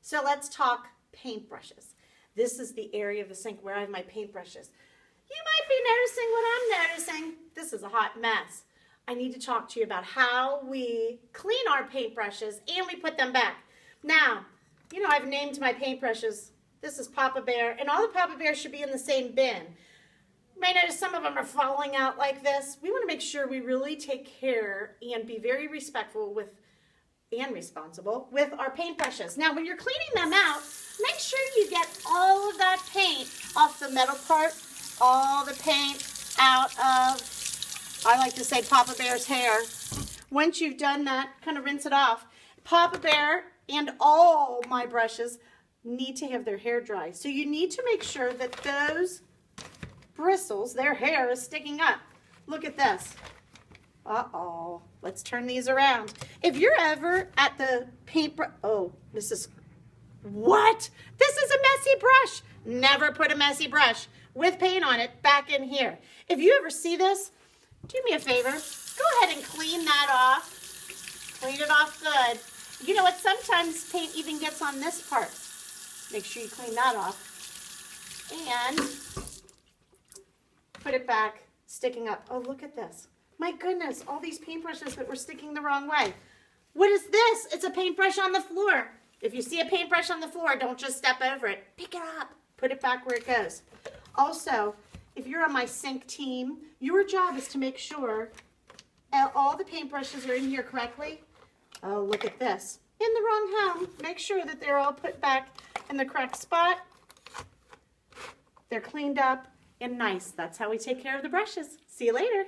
So let's talk paintbrushes. This is the area of the sink where I have my paintbrushes. You might be noticing what I'm noticing. This is a hot mess. I need to talk to you about how we clean our paintbrushes and we put them back. Now, you know, I've named my paintbrushes. This is Papa Bear, and all the Papa Bears should be in the same bin. You may notice some of them are falling out like this. We want to make sure we really take care and be very respectful with and responsible with our paintbrushes. Now, when you're cleaning them out, make sure you get all of that paint off the metal part, all the paint out of, I like to say, Papa Bear's hair. Once you've done that, kind of rinse it off. Papa Bear and all my brushes need to have their hair dry. So you need to make sure that those bristles, their hair is sticking up. Look at this. Uh-oh. Let's turn these around. If you're ever at the paintbrush, oh, this is, what? This is a messy brush. Never put a messy brush with paint on it back in here. If you ever see this, do me a favor. Go ahead and clean that off. Clean it off good. You know what? Sometimes paint even gets on this part. Make sure you clean that off. And put it back, sticking up. Oh, look at this. My goodness, all these paintbrushes that were sticking the wrong way. What is this? It's a paintbrush on the floor. If you see a paintbrush on the floor, don't just step over it. Pick it up. Put it back where it goes. Also, if you're on my sink team, your job is to make sure all the paintbrushes are in here correctly. Oh, look at this. In the wrong home. Make sure that they're all put back in the correct spot. They're cleaned up and nice. That's how we take care of the brushes. See you later.